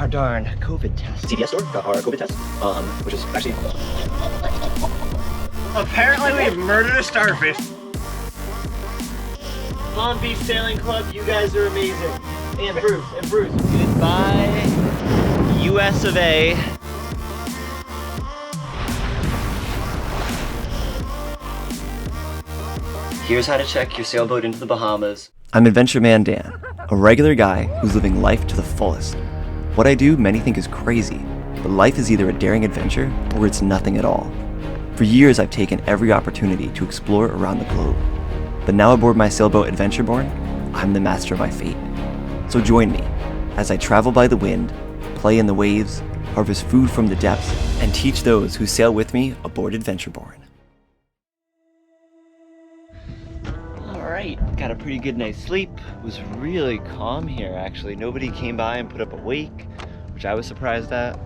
our darn COVID test. CVS store got our COVID test, which is actually... Apparently we've murdered a starfish. Palm Beach Sailing Club, you guys are amazing. And Bruce. Goodbye, US of A. Here's how to check your sailboat into the Bahamas. I'm Adventure Man Dan, a regular guy who's living life to the fullest. What I do, many think is crazy, but life is either a daring adventure or it's nothing at all. For years, I've taken every opportunity to explore around the globe. But now aboard my sailboat Adventureborn, I'm the master of my fate. So join me as I travel by the wind, play in the waves, harvest food from the depths, and teach those who sail with me aboard Adventureborn. Alright, got a pretty good night's sleep. It was really calm here actually. Nobody came by and put up a wake, which I was surprised at.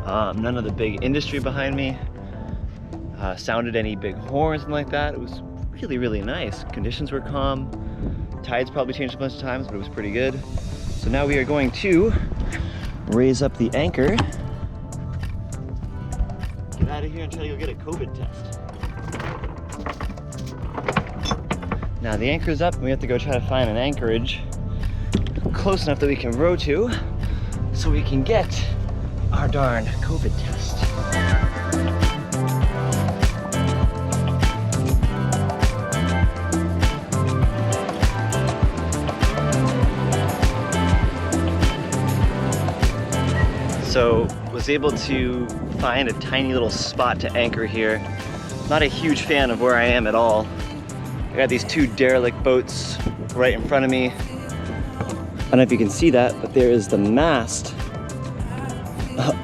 None of the big industry behind me sounded any big horns and like that. It was really, really nice. Conditions were calm. Tides probably changed a bunch of times, but it was pretty good. So now we are going to raise up the anchor, get out of here and try to go get a COVID test. Now the anchor's up and we have to go try to find an anchorage close enough that we can row to so we can get our darn COVID test. So was able to find a tiny little spot to anchor here. Not a huge fan of where I am at all. I got these two derelict boats right in front of me. I don't know if you can see that, but there is the mast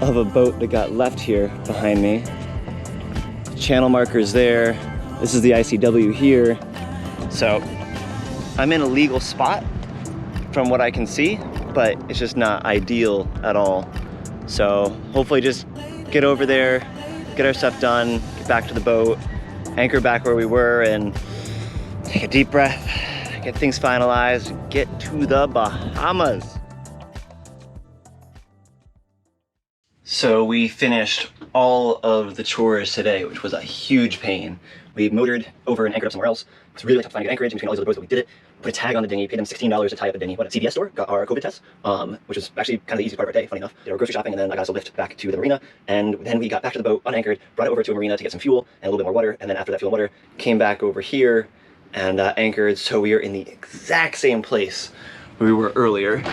of a boat that got left here behind me. Channel markers there. This is the ICW here. So I'm in a legal spot from what I can see, but it's just not ideal at all. So hopefully just get over there, get our stuff done, get back to the boat, anchor back where we were, and take a deep breath, get things finalized, get to the Bahamas. So we finished all of the chores today, which was a huge pain. We motored over and anchored up somewhere else. It's really tough to find a good anchorage in between all these other boats, but we did it. Put a tag on the dinghy, paid them $16 to tie up the dinghy. Went to CVS store, got our COVID test, which was actually kind of the easiest part of our day, funny enough. Did our grocery shopping, and then I got us a lift back to the marina. And then we got back to the boat, unanchored, brought it over to a marina to get some fuel and a little bit more water. And then after that fuel and water, came back over here and anchored. So we are in the exact same place where we were earlier.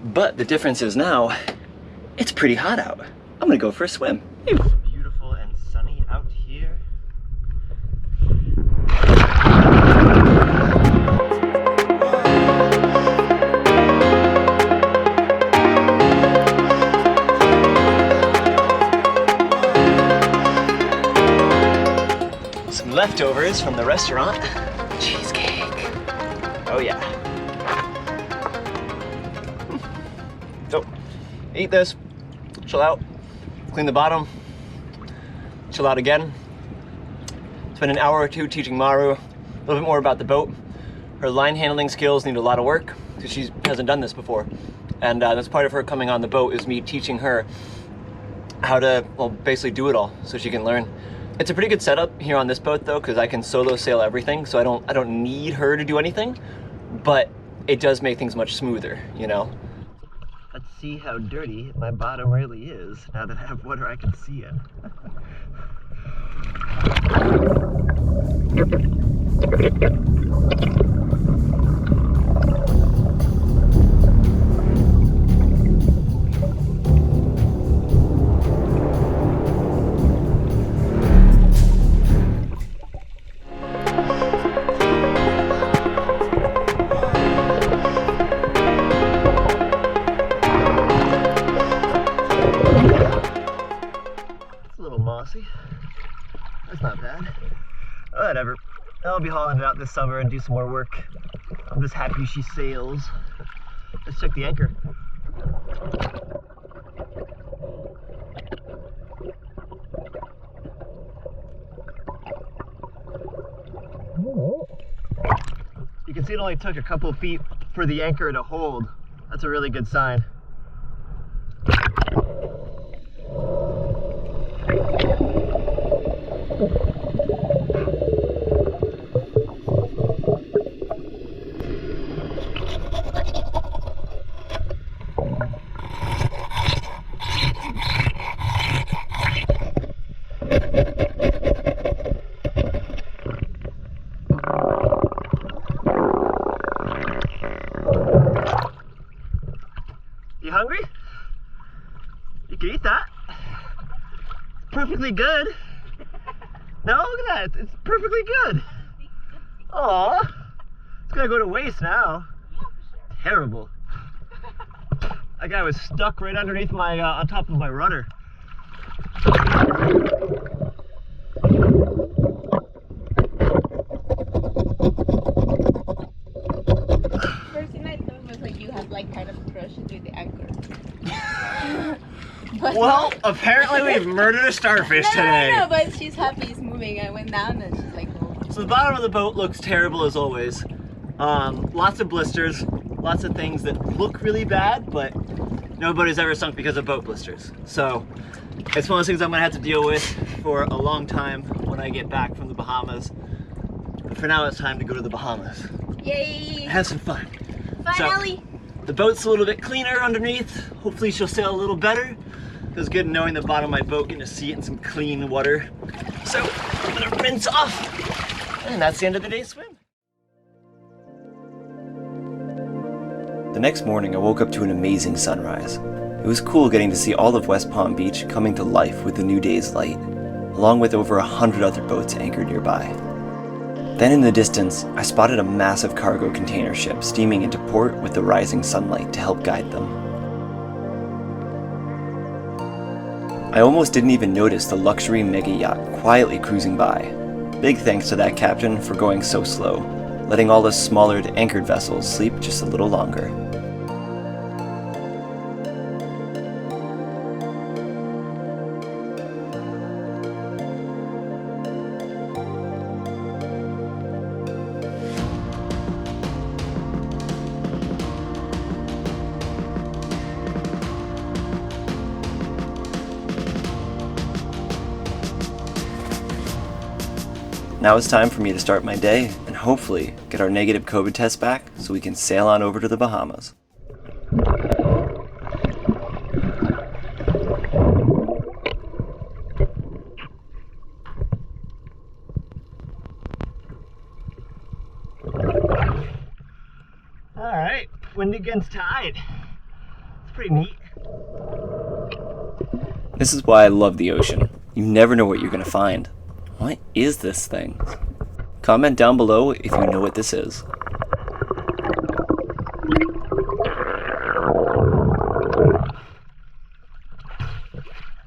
But the difference is now, it's pretty hot out. I'm gonna go for a swim. Beautiful and sunny out here. Some leftovers from the restaurant. Cheesecake. Oh yeah. So, eat this, chill out, clean the bottom, chill out again. Spend an hour or two teaching Maru a little bit more about the boat. Her line handling skills need a lot of work because she hasn't done this before. And that's part of her coming on the boat is me teaching her how to, well, basically do it all so she can learn. It's a pretty good setup here on this boat though, because I can solo sail everything, so I don't need her to do anything, but it does make things much smoother, you know? Let's see how dirty my bottom really is now that I have water I can see in. That's not bad. Whatever. I'll be hauling it out this summer and do some more work. I'm just happy she sails. Let's check the anchor. You can see it only took a couple feet for the anchor to hold. That's a really good sign. You hungry? You can eat that. It's perfectly good. No, look at that. It's perfectly good. Aw. It's gonna go to waste now. Terrible. That guy was stuck right underneath my, on top of my rudder. First thing I thought was like you had like kind of crushed it with the anchor. But Well, apparently we've murdered a starfish today. No, but she's happy it's moving. I went down and she's like, oh. So the bottom of the boat looks terrible as always. Lots of blisters, lots of things that look really bad, but nobody's ever sunk because of boat blisters. So it's one of those things I'm gonna have to deal with for a long time when I get back from the Bahamas. But for now, it's time to go to the Bahamas. Yay! Have some fun. Finally! So, the boat's a little bit cleaner underneath. Hopefully she'll sail a little better. Feels good knowing the bottom of my boat, getting to see it in some clean water. So I'm gonna rinse off. And that's the end of the day's swim. The next morning, I woke up to an amazing sunrise. It was cool getting to see all of West Palm Beach coming to life with the new day's light, along with over 100 other boats anchored nearby. Then in the distance, I spotted a massive cargo container ship steaming into port with the rising sunlight to help guide them. I almost didn't even notice the luxury mega yacht quietly cruising by. Big thanks to that captain for going so slow, letting all the smaller anchored vessels sleep just a little longer. Now it's time for me to start my day and hopefully get our negative COVID test back so we can sail on over to the Bahamas. All right, wind against tide. It's pretty neat. This is why I love the ocean. You never know what you're going to find. What is this thing? Comment down below if you know what this is.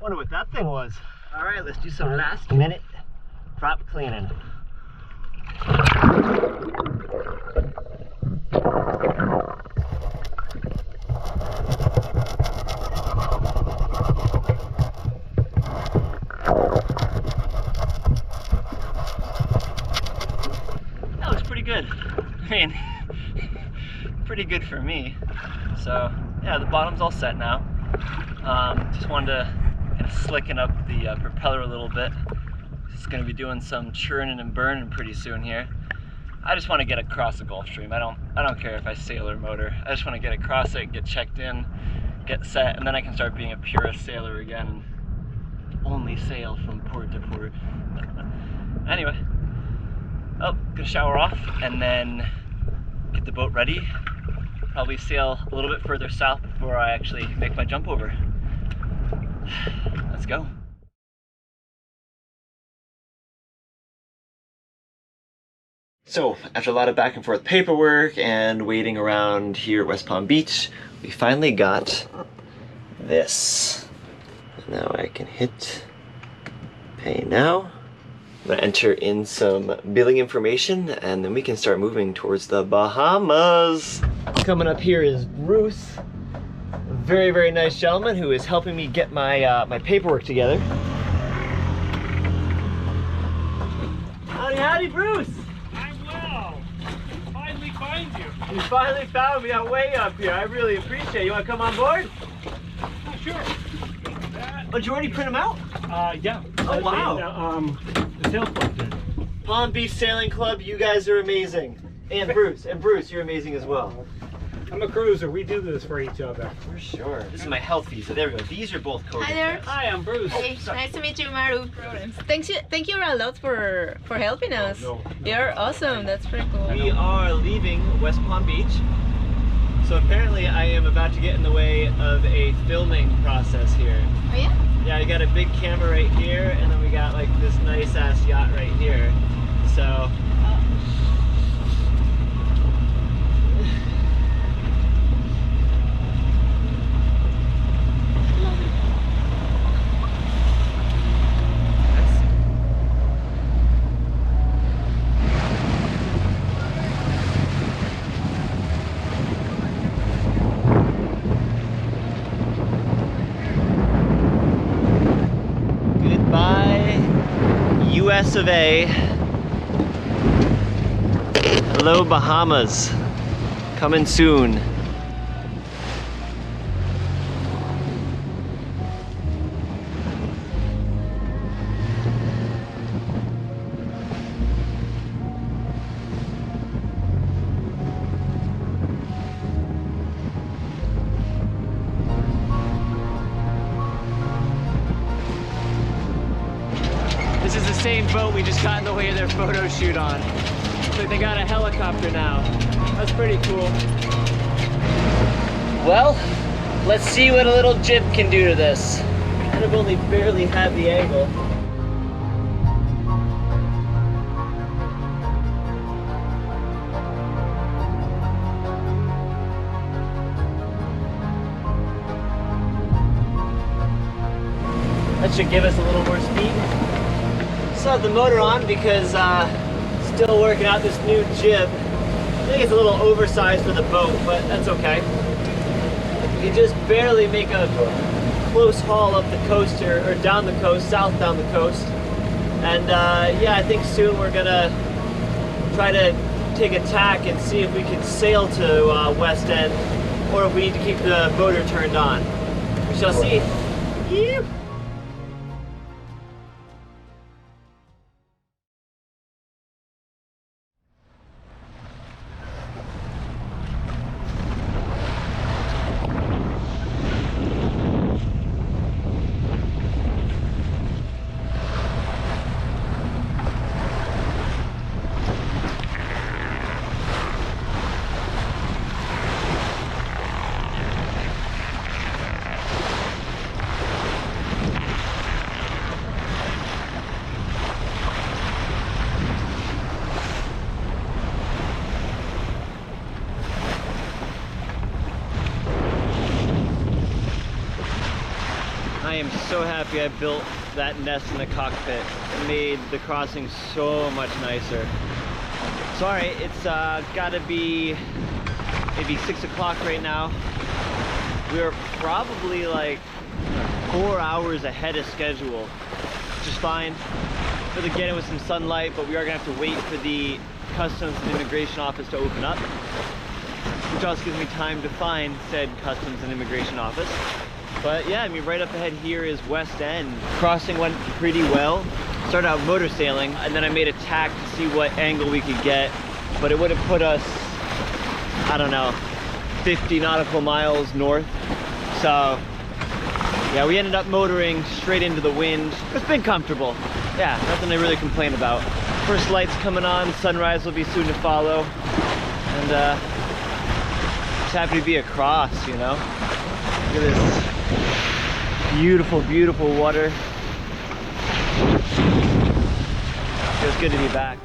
Wonder what that thing was. All right, let's do some last minute prop cleaning. That looks pretty good. I mean, pretty good for me. So yeah, the bottom's all set now. Just wanted to kind of slicken up the propeller a little bit. Just going to be doing some churning and burning pretty soon here. I just want to get across the Gulf Stream. I don't care if I sail or motor. I just want to get across it, get checked in, get set, and then I can start being a purist sailor again and only sail from port to port. Anyway, gonna shower off and then get the boat ready. Probably sail a little bit further south before I actually make my jump over. Let's go. So, after a lot of back and forth paperwork and waiting around here at West Palm Beach, we finally got this. Now I can hit pay now. I'm gonna enter in some billing information and then we can start moving towards the Bahamas. Coming up here is Bruce, a very, very nice gentleman who is helping me get my my paperwork together. Howdy, howdy, Bruce. I'm well. Finally find you. You finally found me. I'm way up here. I really appreciate it. You want to come on board? Oh, sure. That, Oh, did you already print them out? yeah. Oh, wow. The sales club did. Palm Beach Sailing Club, you guys are amazing. And Bruce, you're amazing as well. I'm a cruiser. We do this for each other. For sure. This is my health visa. There we go. These are both coded. Hi there. Hi, I'm Bruce. Hey, nice to meet you, Maru. Thank you a lot for helping us. No. You're awesome. That's pretty cool. We are leaving West Palm Beach So apparently I am about to get in the way of a filming process here. Oh yeah? Yeah, we got a big camera right here, and then we got like this nice ass yacht right here. So. Goodbye, US of A. Hello, Bahamas. Coming soon. This is the same boat we just got in the way of their photo shoot on. Looks like they got a helicopter now. That's pretty cool. Well, let's see what a little jib can do to this. Kind of only barely have the angle. That should give us a little more speed. Still have the motor on because still working out this new jib. I think it's a little oversized for the boat, but that's okay. You just barely make a close haul up the coast here, or down the coast, south down the coast. And yeah, I think soon we're gonna try to take a tack and see if we can sail to West End, or if we need to keep the motor turned on. We shall see. Yep. I am so happy I built that nest in the cockpit. It made the crossing so much nicer. Sorry, it's gotta be maybe 6 o'clock right now. We're probably like 4 hours ahead of schedule, which is fine. For the get in with some sunlight, but we are gonna have to wait for the Customs and Immigration Office to open up, which also gives me time to find said Customs and Immigration Office. But yeah, I mean, right up ahead here is West End. Crossing went pretty well. Started out motor sailing, and then I made a tack to see what angle we could get, but it would have put us, I don't know, 50 nautical miles north. So yeah, we ended up motoring straight into the wind. It's been comfortable. Yeah, nothing to really complain about. First light's coming on, sunrise will be soon to follow. And just happy to be across, you know? Look at this. Beautiful, beautiful water. Feels good to be back.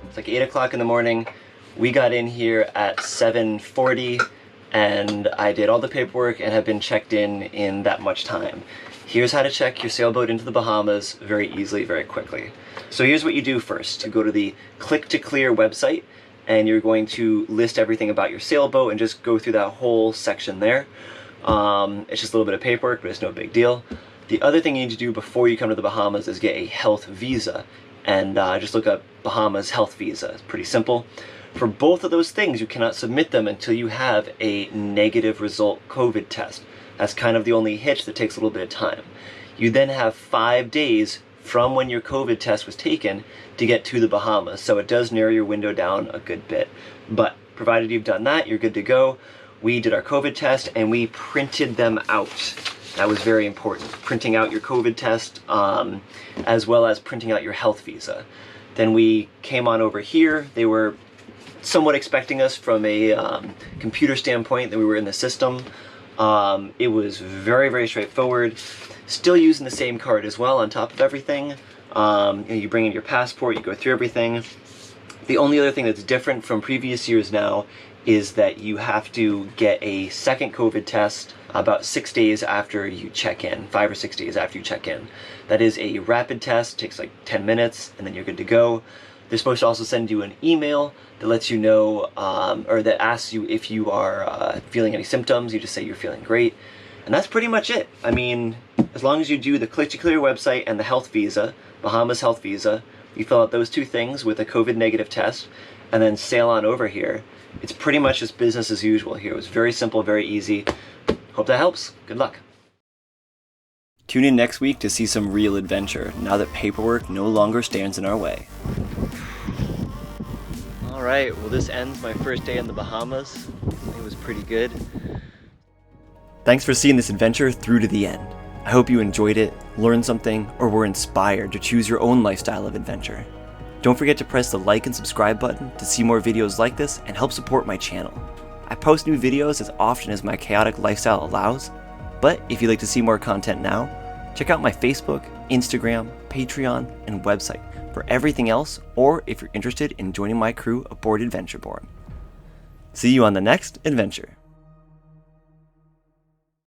It's like 8 o'clock in the morning. We got in here at 7:40, and I did all the paperwork and have been checked in that much time. Here's how to check your sailboat into the Bahamas very easily, very quickly. So here's what you do first. You go to the Click to Clear website, and you're going to list everything about your sailboat and just go through that whole section there. It's just a little bit of paperwork, but it's no big deal. The other thing you need to do before you come to the Bahamas is get a health visa, and just look up Bahamas health visa. It's pretty simple. For both of those things, you cannot submit them until you have a negative result COVID test. That's kind of the only hitch that takes a little bit of time. You then have 5 days from when your COVID test was taken to get to the Bahamas, so it does narrow your window down a good bit. But provided you've done that, you're good to go. We did our COVID test and we printed them out. That was very important. Printing out your COVID test, as well as printing out your health visa. Then we came on over here. They were somewhat expecting us from a computer standpoint that we were in the system. It was very, very straightforward. Still using the same card as well on top of everything. You bring in your passport, you go through everything. The only other thing that's different from previous years now is that you have to get a second COVID test about 6 days after you check in, 5 or 6 days after you check in. That is a rapid test, takes like 10 minutes, and then you're good to go. They're supposed to also send you an email that lets you know, or that asks you if you are feeling any symptoms. You just say you're feeling great. And that's pretty much it. I mean, as long as you do the Click to Clear website and the health visa, Bahamas health visa, you fill out those two things with a COVID negative test, and then sail on over here. It's pretty much just business as usual here. It was very simple, very easy. Hope that helps. Good luck. Tune in next week to see some real adventure, now that paperwork no longer stands in our way. Alright, well this ends my first day in the Bahamas. It was pretty good. Thanks for seeing this adventure through to the end. I hope you enjoyed it, learned something, or were inspired to choose your own lifestyle of adventure. Don't forget to press the like and subscribe button to see more videos like this and help support my channel. I post new videos as often as my chaotic lifestyle allows, but if you'd like to see more content now, check out my Facebook, Instagram, Patreon, and website for everything else, or if you're interested in joining my crew aboard AdventureBoard. See you on the next adventure.